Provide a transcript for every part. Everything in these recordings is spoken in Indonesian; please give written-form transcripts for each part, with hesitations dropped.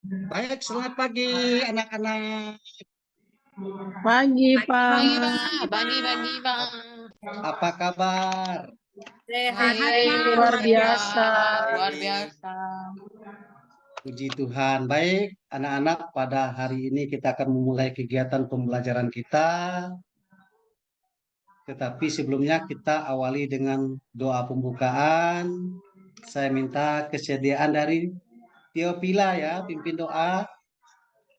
Baik, selamat pagi anak-anak. Pagi, Pak. Pagi, Pak. Apa kabar? Sehat, Luar biasa. Luar biasa. Puji Tuhan. Baik, anak-anak, pada hari ini kita akan memulai kegiatan pembelajaran kita. Tetapi sebelumnya kita awali dengan doa pembukaan. Saya minta kesediaan dari Teopila ya, pimpin doa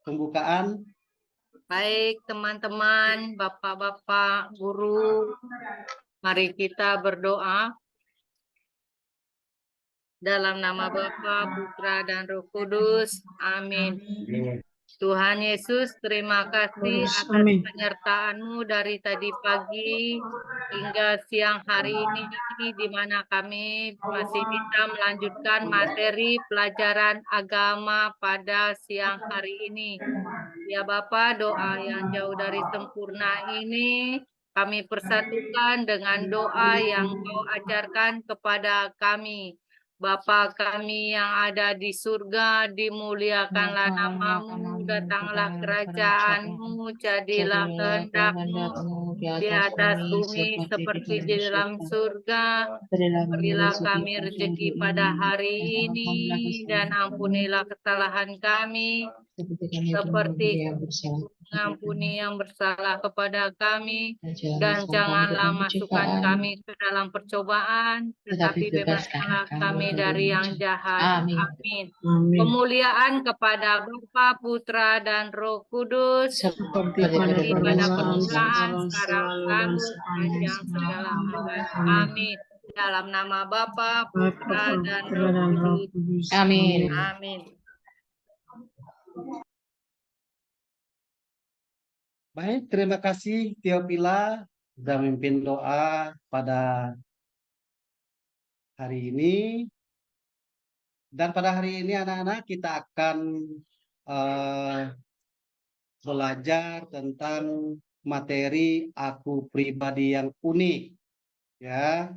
pembukaan. Baik, teman-teman, bapak-bapak, guru, mari kita berdoa. Dalam nama Bapa, Putra, dan Roh Kudus. Amin. Tuhan Yesus, terima kasih atas Amin. penyertaan-Mu dari tadi pagi hingga siang hari ini, di mana kami masih bisa melanjutkan materi pelajaran agama pada siang hari ini. Ya Bapa, doa yang jauh dari sempurna ini kami persatukan dengan doa yang Kau ajarkan kepada kami. Bapa kami yang ada di surga, dimuliakanlah namamu, datanglah kerajaan-Mu, jadilah kehendak-Mu di atas bumi seperti di dalam surga. Berilah kami rezeki pada hari ini, dan ampunilah kesalahan kami, seperti mengampuni yang bersalah kepada kami, dan janganlah masukkan kami ke dalam percobaan, tetapi bebaskanlah kami dari yang jahat. Amin. Kemuliaan kepada Bapa, Putra, dan Roh Kudus, Seperti pada permulaan, sekarang, selalu, sepanjang segala abad. Amin. Dalam nama Bapa, Putra, dan Roh Kudus. Amin. Amin. Baik, terima kasih Teopila sudah memimpin doa pada hari ini. Dan pada hari ini anak-anak kita akan belajar tentang materi aku pribadi yang unik. Ya.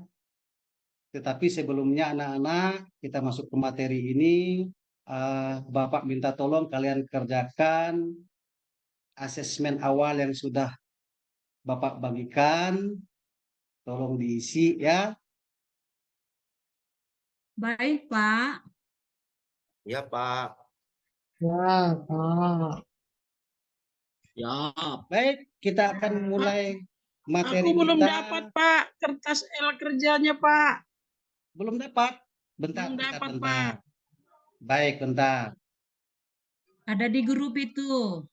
Tetapi sebelumnya anak-anak kita masuk ke materi ini, Bapak minta tolong kalian kerjakan asesmen awal yang sudah Bapak bagikan. Tolong diisi ya. Baik, Pak. Ya, Pak. Ya, Pak. Ya. Baik, kita akan mulai materi Aku belum kita. dapat, Pak, kertas L kerjanya, Pak. Belum dapat. Bentar, Belum bentar, dapat, bentar. Pak. Baik, bentar. Ada di grup itu.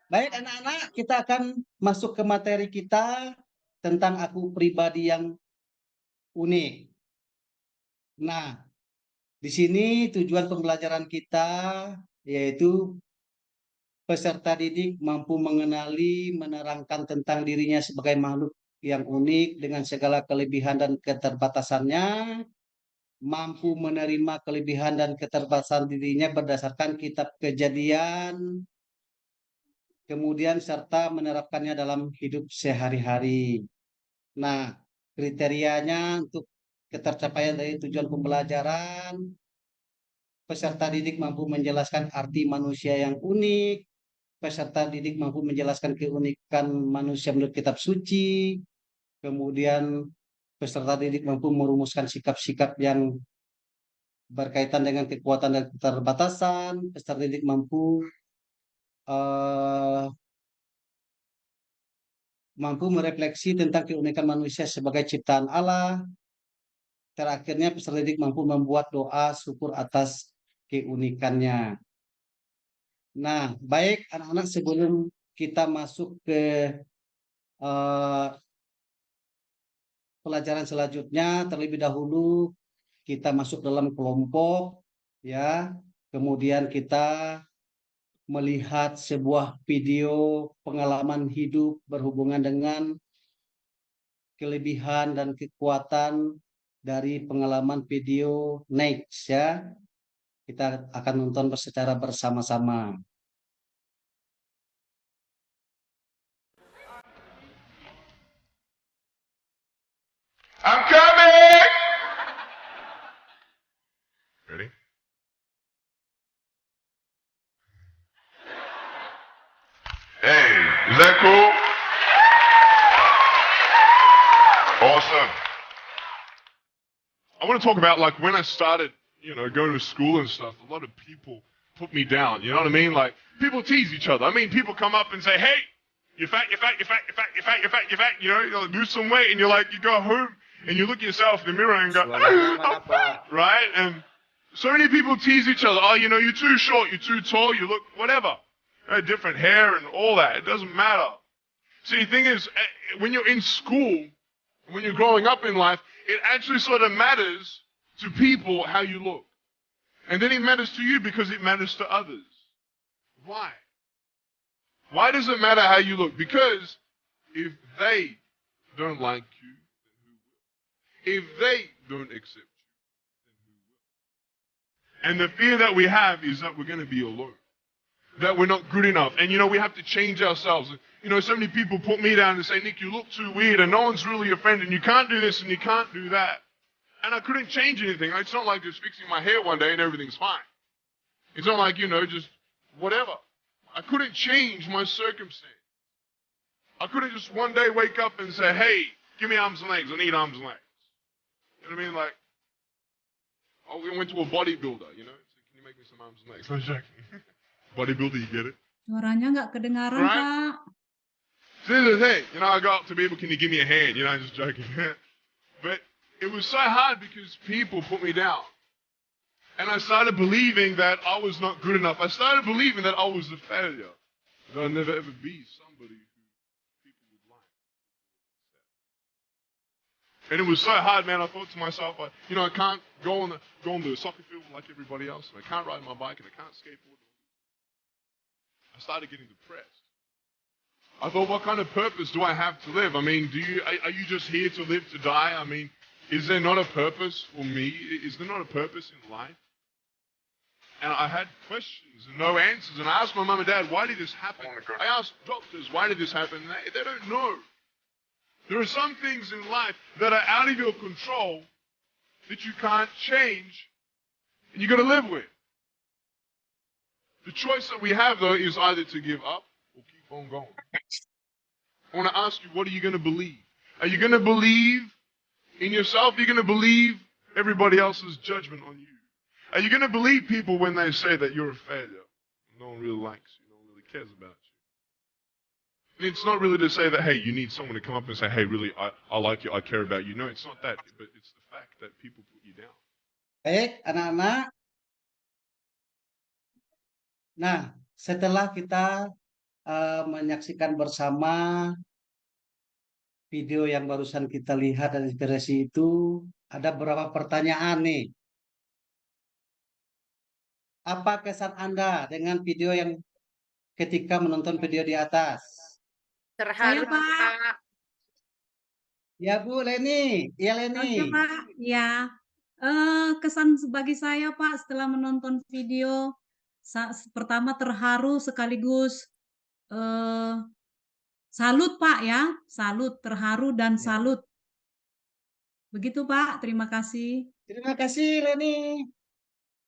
Baik, anak-anak, kita akan masuk ke materi kita tentang aku pribadi yang unik. Nah, di sini tujuan pembelajaran kita yaitu peserta didik mampu mengenali, menerangkan tentang dirinya sebagai makhluk yang unik dengan segala kelebihan dan keterbatasannya, mampu menerima kelebihan dan keterbatasan dirinya berdasarkan kitab Kejadian, kemudian serta menerapkannya dalam hidup sehari-hari. Nah, kriterianya untuk ketercapaian dari tujuan pembelajaran, peserta didik mampu menjelaskan arti manusia yang unik, peserta didik mampu menjelaskan keunikan manusia menurut kitab suci, kemudian peserta didik mampu merumuskan sikap-sikap yang berkaitan dengan kekuatan dan keterbatasan, peserta didik eh, mampu merefleksi tentang keunikan manusia sebagai ciptaan Allah. Terakhirnya peserta didik mampu membuat doa syukur atas keunikannya. Nah, baik anak-anak, sebelum kita masuk ke pelajaran selanjutnya, terlebih dahulu kita masuk dalam kelompok, ya. Kemudian kita melihat sebuah video pengalaman hidup berhubungan dengan kelebihan dan kekuatan dari pengalaman video next ya. Kita akan nonton secara bersama-sama. I'm coming! Is that cool? Awesome. I want to talk about like when I started, going to school and stuff, a lot of people put me down. You know what I mean? Like people tease each other. I mean, people come up and say, "Hey, you're fat, you're fat, you're fat, you're fat, you're fat, you're fat, you're fat." You like, lose some weight, and you're like, you go home and you look at yourself in the mirror and go, "I'm fat," right? And so many people tease each other. Oh, you're too short, you're too tall, you look whatever. Different hair and all that. It doesn't matter. See, the thing is, when you're in school, when you're growing up in life, it actually sort of matters to people how you look. And then it matters to you because it matters to others. Why? Why does it matter how you look? Because if they don't like you, then who will? If they don't accept you, then who will? And the fear that we have is that we're going to be alone. That we're not good enough. And we have to change ourselves. So many people put me down and say, "Nick, you look too weird and no one's really your friend and you can't do this and you can't do that." And I couldn't change anything. It's not like just fixing my hair one day and everything's fine. It's not like, just whatever. I couldn't change my circumstance. I couldn't just one day wake up and say, "Hey, give me arms and legs. I need arms and legs." You know what I mean? Like, we went to a bodybuilder, "Can you make me some arms and legs?" I'm joking. Bodybuilder, you get it? Suaranya nggak kedengaran, Right? Pak. So this is the thing, I go up to people, "Can you give me a hand?" I'm just joking. But it was so hard because people put me down. And I started believing that I was not good enough. I started believing that I was a failure. That I'd never ever be somebody who people would like. And it was so hard, man. I thought to myself, I can't go on the soccer field like everybody else. And I can't ride my bike and I can't skateboard. I started getting depressed. I thought, what kind of purpose do I have to live? I mean, are you just here to live to die? I mean, is there not a purpose for me? Is there not a purpose in life? And I had questions and no answers. And I asked my mum and dad, "Why did this happen?" I asked doctors, "Why did this happen?" And they don't know. There are some things in life that are out of your control that you can't change and you got to live with. The choice that we have, though, is either to give up or keep on going. I want to ask you, what are you going to believe? Are you going to believe in yourself? Are you going to believe everybody else's judgment on you? Are you going to believe people when they say that you're a failure? No one really likes you. No one really cares about you. And it's not really to say that, hey, you need someone to come up and say, "Hey, really, I like you, I care about you." No, it's not that. But it's the fact that people put you down. Baik, anak-anak. Nah, setelah kita menyaksikan bersama video yang barusan kita lihat dan inspirasi itu, ada beberapa pertanyaan nih. Apa kesan Anda dengan video yang ketika menonton video di atas? Terharu, Saya, Pak. Pak. Ya, Bu Leni. Iya, Oke, Leni. Pak. Ya. Kesan bagi saya, Pak, setelah menonton video, pertama terharu sekaligus salut, Pak, ya. Salut, terharu dan Ya. salut. Begitu, Pak. Terima kasih. Terima kasih, Leni.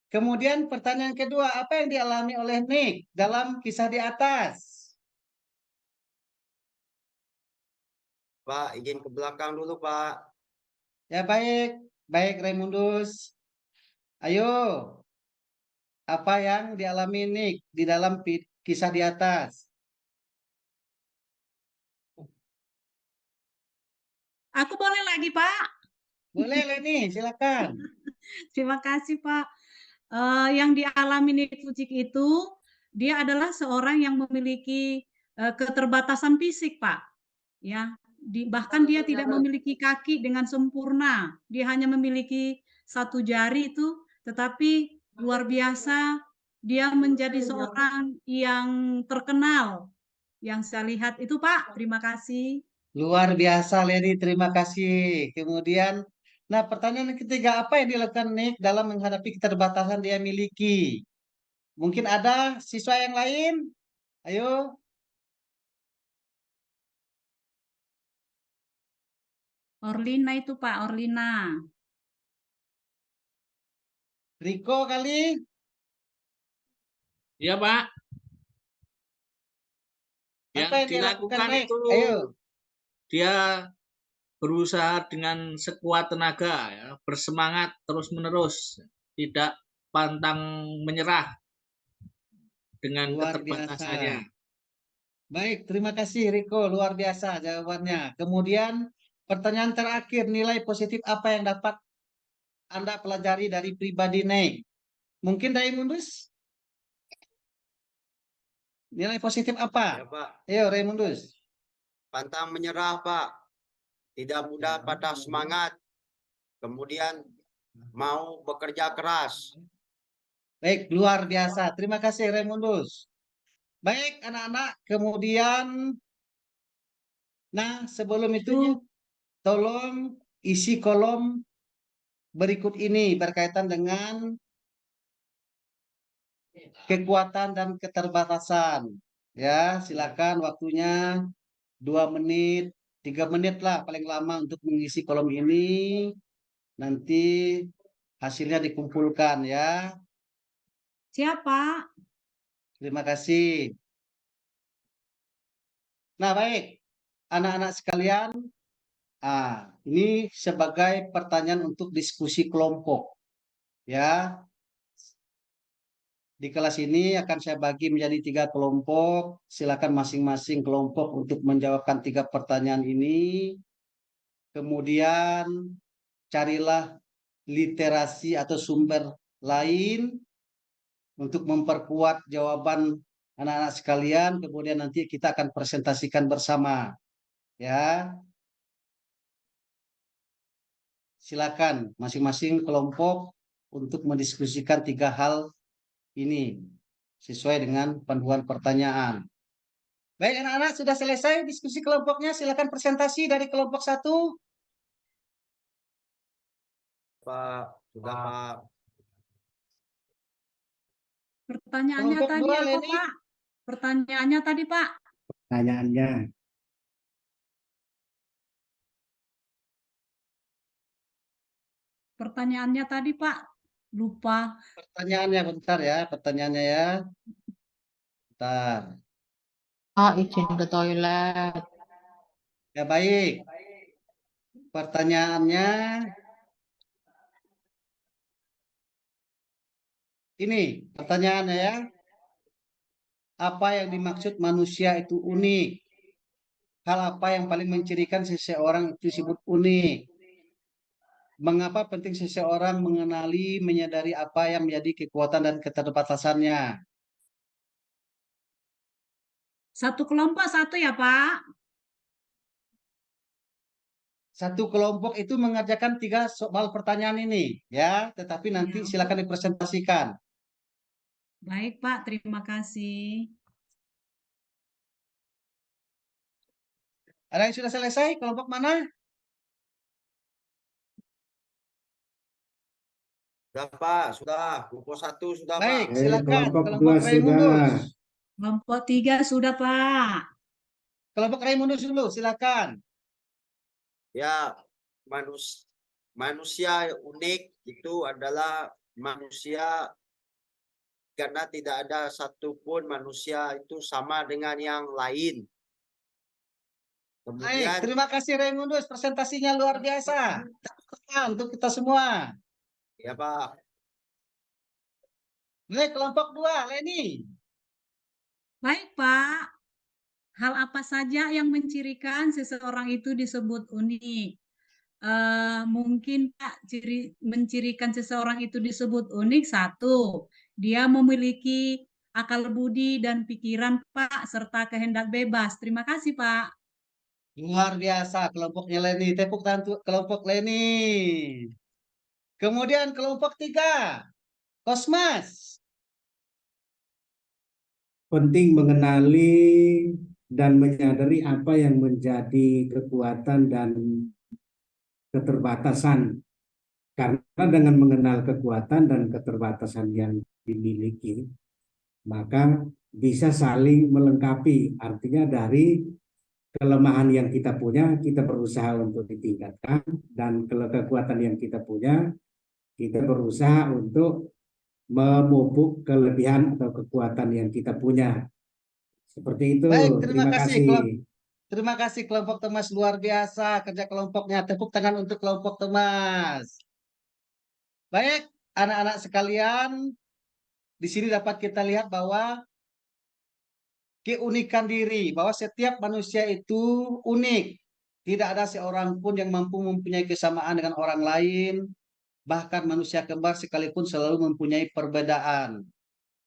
Kemudian pertanyaan kedua, apa yang dialami oleh Nick dalam kisah di atas? Pak, izin ke belakang dulu, Pak. Ya, baik. Baik, Raimundus. Ayo. Apa yang dialami Nick di dalam kisah di atas? Aku boleh lagi, Pak? Boleh, Leni, silakan. Terima kasih, Pak. Yang dialami Nick Vujicic itu, dia adalah seorang yang memiliki keterbatasan fisik, Pak. Ya, bahkan dia tidak memiliki kaki dengan sempurna. Dia hanya memiliki satu jari itu, tetapi luar biasa dia menjadi seorang yang terkenal. Yang saya lihat itu, Pak. Terima kasih. Luar biasa, Leni. Terima kasih. Kemudian, nah pertanyaan ketiga, apa yang dilakukan Nick dalam menghadapi keterbatasan dia miliki? Mungkin ada siswa yang lain? Ayo. Orlina itu, Pak. Orlina. Riko kali? 'Iya, Pak. Ya, Yang Apa yang dia lakukan, dilakukan Baik? itu Ayo. dia berusaha dengan sekuat tenaga, ya, bersemangat terus-menerus, tidak pantang menyerah dengan Luar keterbatasannya. biasa. Baik, terima kasih Riko, luar biasa jawabannya. Kemudian pertanyaan terakhir, nilai positif apa yang dapat Anda pelajari dari pribadi Nek? Mungkin Raimundus? Nilai positif Ya apa? Pak, Ayo Raimundus. pantang menyerah Pak, tidak mudah patah semangat, kemudian mau bekerja keras. Baik, luar biasa. Terima kasih Raimundus. Baik, anak-anak, kemudian, nah sebelum itu, tolong isi kolom berikut ini berkaitan dengan kekuatan dan keterbatasan. Ya, silakan waktunya 2 menit, 3 menit lah paling lama untuk mengisi kolom ini. Nanti hasilnya dikumpulkan ya. Siapa? Terima kasih. Nah, baik. Anak-anak sekalian, ini sebagai pertanyaan untuk diskusi kelompok. Ya. Di kelas ini akan saya bagi menjadi 3 kelompok. Silakan masing-masing kelompok untuk menjawabkan 3 pertanyaan ini. Kemudian carilah literasi atau sumber lain untuk memperkuat jawaban anak-anak sekalian. Kemudian nanti kita akan presentasikan bersama. Ya. Silakan masing-masing kelompok untuk mendiskusikan 3 hal ini sesuai dengan panduan pertanyaan. Baik anak-anak, sudah selesai diskusi kelompoknya. Silakan presentasi dari kelompok 1. Pak, sudah Pak. Pertanyaannya Kelompok tadi 2, apa, Leni. Pak? Pertanyaannya tadi, Pak. Pertanyaannya, Pertanyaannya tadi, Pak. Lupa. Pertanyaannya bentar ya, pertanyaannya ya. Bentar. Izin ke toilet. Ya baik. Pertanyaannya ini, pertanyaannya ya. Apa yang dimaksud manusia itu unik? Hal apa yang paling mencirikan seseorang itu disebut unik? Mengapa penting seseorang mengenali, menyadari apa yang menjadi kekuatan dan keterbatasannya? Satu kelompok satu ya, Pak. Satu kelompok itu mengerjakan 3 soal pertanyaan ini, ya. Tetapi nanti Ya. silakan dipresentasikan. Baik, Pak. Terima kasih. Ada yang sudah selesai? Kelompok mana? Sudah Pak, sudah. Kelompok 1 sudah Pak. Baik, silakan. kelompok Kelompok 2 sudah. Raimundus. Kelompok 3 sudah, Pak. Kelompok Raimundus dulu, silakan. Ya, manusia unik itu adalah manusia karena tidak ada satupun manusia itu sama dengan yang lain. Baik, Kemudian terima kasih Raimundus, presentasinya luar biasa. Tepuk tangan untuk kita semua. ya Pak, Baik, kelompok 2, Leni. Baik, Pak. Hal apa saja yang mencirikan seseorang itu disebut unik? Mungkin Pak, mencirikan seseorang itu disebut unik, 1, dia memiliki akal budi dan pikiran, Pak, serta kehendak bebas. Terima kasih, Pak. Luar biasa kelompoknya Leni. Tepuk tangan untuk kelompok Leni. Kemudian kelompok 3, Kosmas. Penting mengenali dan menyadari apa yang menjadi kekuatan dan keterbatasan. Karena dengan mengenal kekuatan dan keterbatasan yang dimiliki, maka bisa saling melengkapi. Artinya dari kelemahan yang kita punya, kita berusaha untuk ditingkatkan, dan kekuatan yang kita punya, kita berusaha untuk memupuk kelebihan atau kekuatan yang kita punya. Seperti itu. Baik, terima Terima kasih, kasih. Terima kasih kelompok Temas, luar biasa kerja kelompoknya. Tepuk tangan untuk kelompok Temas. Baik, anak-anak sekalian, di sini dapat kita lihat bahwa keunikan diri, bahwa setiap manusia itu unik. Tidak ada seorang pun yang mampu mempunyai kesamaan dengan orang lain. Bahkan manusia kembar sekalipun selalu mempunyai perbedaan.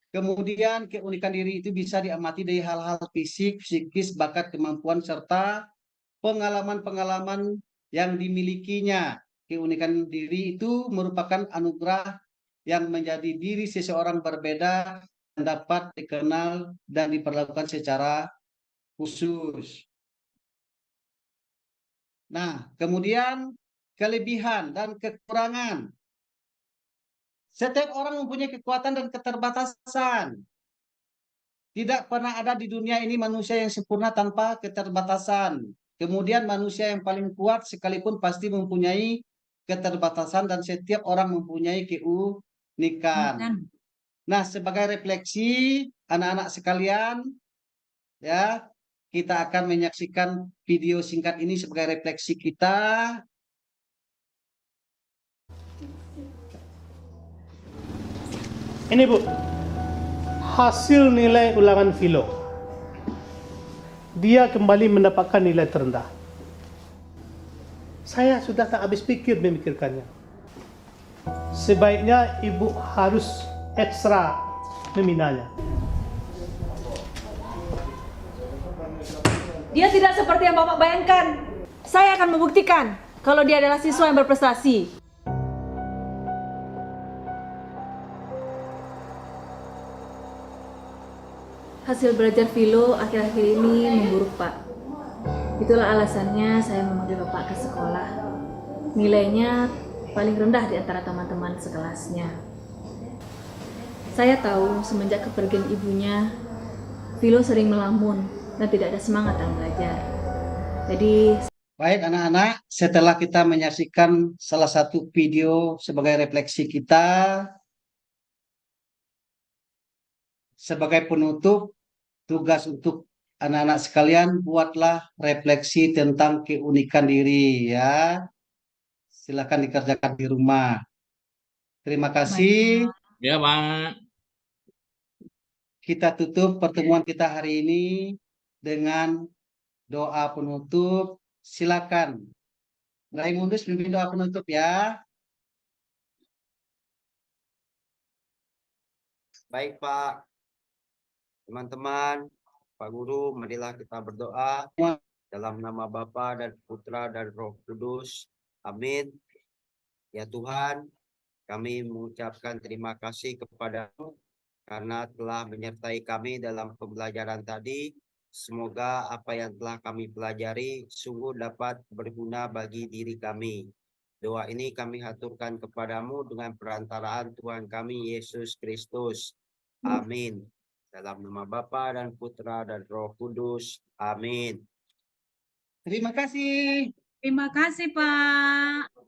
Kemudian keunikan diri itu bisa diamati dari hal-hal fisik, psikis, bakat, kemampuan, serta pengalaman-pengalaman yang dimilikinya. Keunikan diri itu merupakan anugerah yang menjadi diri seseorang berbeda dan dapat dikenal dan diperlakukan secara khusus. Nah, kemudian kelebihan dan kekurangan. Setiap orang mempunyai kekuatan dan keterbatasan. Tidak pernah ada di dunia ini manusia yang sempurna tanpa keterbatasan. Kemudian manusia yang paling kuat sekalipun pasti mempunyai keterbatasan dan setiap orang mempunyai keunikan. Nah, sebagai refleksi anak-anak sekalian, ya, kita akan menyaksikan video singkat ini sebagai refleksi kita. Ini Bu, hasil nilai ulangan Philo. Dia kembali mendapatkan nilai terendah. Saya sudah tak habis pikir memikirkannya. Sebaiknya Ibu harus ekstra meminanya. Dia tidak seperti yang Bapak bayangkan. Saya akan membuktikan kalau dia adalah siswa yang berprestasi. Hasil belajar Philo akhir-akhir ini memburuk, Pak. Itulah alasannya saya memanggil Bapak ke sekolah. Nilainya paling rendah di antara teman-teman sekelasnya. Saya tahu semenjak kepergian ibunya, Philo sering melamun dan tidak ada semangat dalam belajar. Jadi, baik anak-anak, setelah kita menyaksikan salah satu video sebagai refleksi kita, sebagai penutup, tugas untuk anak-anak sekalian, buatlah refleksi tentang keunikan diri ya. Silakan dikerjakan di rumah. Terima kasih. Ya, Pak. Kita tutup pertemuan kita hari ini dengan doa penutup. Silakan. Raimunus pimpin doa penutup ya. Baik, Pak. Teman-teman, Pak Guru, marilah kita berdoa dalam nama Bapa dan Putra dan Roh Kudus. Amin. Ya Tuhan, kami mengucapkan terima kasih kepada-Mu karena telah menyertai kami dalam pembelajaran tadi. Semoga apa yang telah kami pelajari sungguh dapat berguna bagi diri kami. Doa ini kami haturkan kepadamu dengan perantaraan Tuhan kami Yesus Kristus. Amin. Dalam nama Bapa dan Putra dan Roh Kudus. Amin. Terima kasih. Terima kasih, Pak.